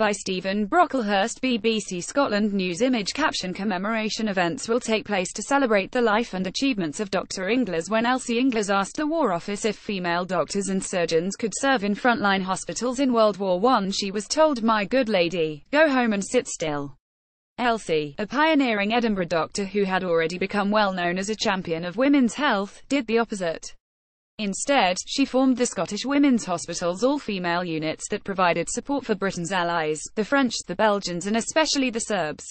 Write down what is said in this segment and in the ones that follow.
By Stephen Brocklehurst, BBC Scotland News. Image caption: commemoration events will take place to celebrate the life and achievements of Dr. Inglis. When Elsie Inglis asked the War Office if female doctors and surgeons could serve in frontline hospitals in World War I, she was told, "My good lady, go home and sit still." Elsie, a pioneering Edinburgh doctor who had already become well known as a champion of women's health, did the opposite. Instead, she formed the Scottish Women's Hospitals all-female units that provided support for Britain's allies, the French, the Belgians and especially the Serbs.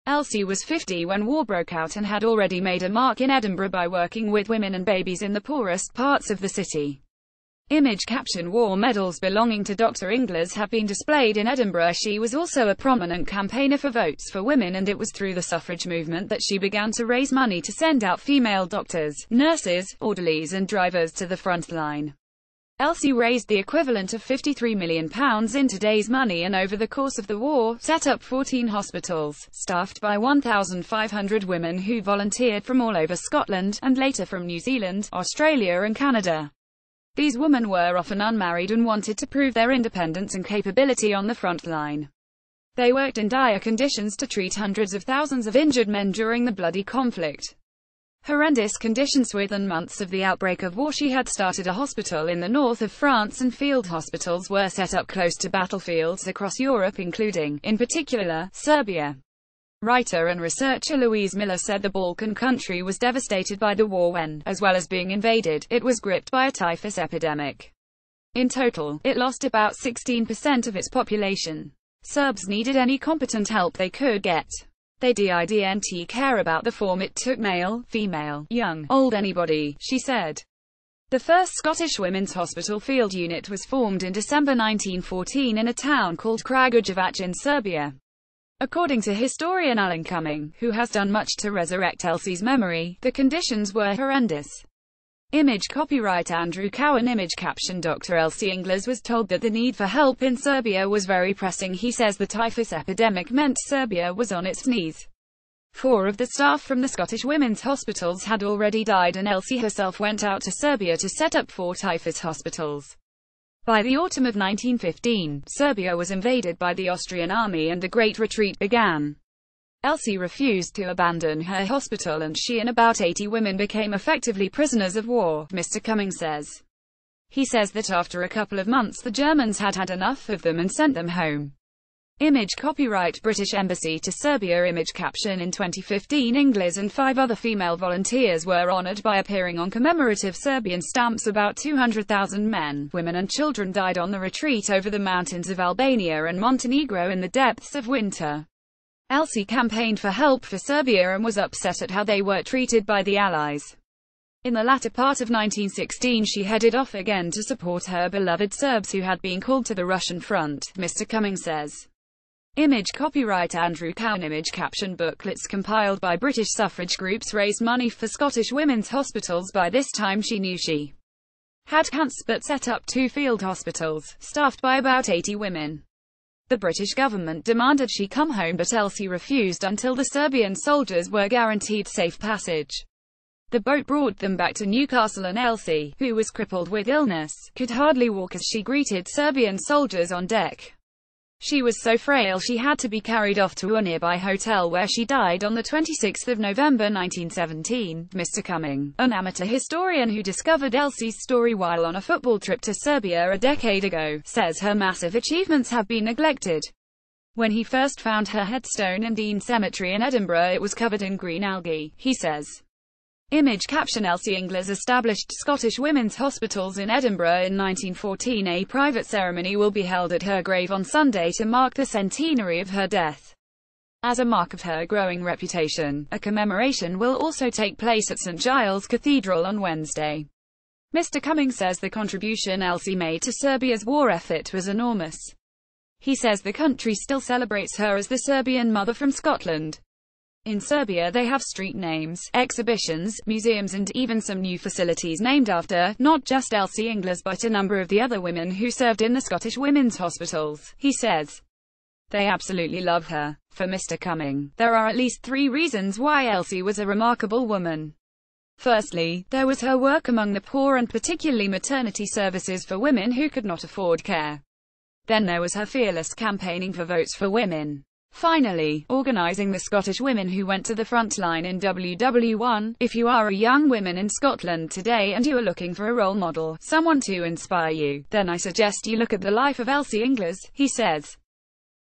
Elsie was 50 when war broke out and had already made a mark in Edinburgh by working with women and babies in the poorest parts of the city. Image caption: war medals belonging to Dr. Inglis have been displayed in Edinburgh. She was also a prominent campaigner for votes for women, and it was through the suffrage movement that she began to raise money to send out female doctors, nurses, orderlies and drivers to the front line. Elsie raised the equivalent of £53 million in today's money, and over the course of the war, set up 14 hospitals, staffed by 1,500 women who volunteered from all over Scotland, and later from New Zealand, Australia and Canada. These women were often unmarried and wanted to prove their independence and capability on the front line. They worked in dire conditions to treat hundreds of thousands of injured men during the bloody conflict. Horrendous conditions. Within months of the outbreak of war, she had started a hospital in the north of France, and field hospitals were set up close to battlefields across Europe, including, in particular, Serbia. Writer and researcher Louise Miller said the Balkan country was devastated by the war when, as well as being invaded, it was gripped by a typhus epidemic. In total, it lost about 16% of its population. Serbs needed any competent help they could get. They didn't care about the form it took: male, female, young, old, anybody, she said. The first Scottish Women's Hospital field unit was formed in December 1914 in a town called Kragujevac in Serbia. According to historian Alan Cumming, who has done much to resurrect Elsie's memory, the conditions were horrendous. Image copyright Andrew Cowan. Image caption: Dr. Elsie Inglis was told that the need for help in Serbia was very pressing. He says the typhus epidemic meant Serbia was on its knees. 4 of the staff from the Scottish Women's Hospitals had already died, and Elsie herself went out to Serbia to set up 4 typhus hospitals. By the autumn of 1915, Serbia was invaded by the Austrian army and the Great Retreat began. Elsie refused to abandon her hospital, and she and about 80 women became effectively prisoners of war, Mr. Cumming says. He says that after a couple of months the Germans had had enough of them and sent them home. Image copyright British Embassy to Serbia. Image caption: in 2015, Inglis and 5 other female volunteers were honoured by appearing on commemorative Serbian stamps. About 200,000 men, women and children died on the retreat over the mountains of Albania and Montenegro in the depths of winter. Elsie campaigned for help for Serbia and was upset at how they were treated by the Allies. In the latter part of 1916 she headed off again to support her beloved Serbs who had been called to the Russian front, Mr. Cumming says. Image copyright Andrew Cowan. Image caption: booklets compiled by British suffrage groups raised money for Scottish women's hospitals. By this time she knew she had cancer, but set up 2 field hospitals, staffed by about 80 women. The British government demanded she come home, but Elsie refused until the Serbian soldiers were guaranteed safe passage. The boat brought them back to Newcastle, and Elsie, who was crippled with illness, could hardly walk as she greeted Serbian soldiers on deck. She was so frail she had to be carried off to a nearby hotel where she died on 26 November 1917. Mr. Cumming, an amateur historian who discovered Elsie's story while on a football trip to Serbia a decade ago, says her massive achievements have been neglected. When he first found her headstone in Dean Cemetery in Edinburgh, it was covered in green algae, he says. Image caption: Elsie Inglis established Scottish Women's Hospitals in Edinburgh in 1914. A private ceremony will be held at her grave on Sunday to mark the centenary of her death. As a mark of her growing reputation, a commemoration will also take place at St Giles Cathedral on Wednesday. Mr. Cumming says the contribution Elsie made to Serbia's war effort was enormous. He says the country still celebrates her as the Serbian mother from Scotland. In Serbia they have street names, exhibitions, museums and even some new facilities named after, not just Elsie Inglis but a number of the other women who served in the Scottish Women's Hospitals, he says. They absolutely love her. For Mr. Cumming, there are at least 3 reasons why Elsie was a remarkable woman. Firstly, there was her work among the poor and particularly maternity services for women who could not afford care. Then there was her fearless campaigning for votes for women. Finally, organising the Scottish women who went to the front line in WW1. If you are a young woman in Scotland today and you are looking for a role model, someone to inspire you, then I suggest you look at the life of Elsie Inglis, he says.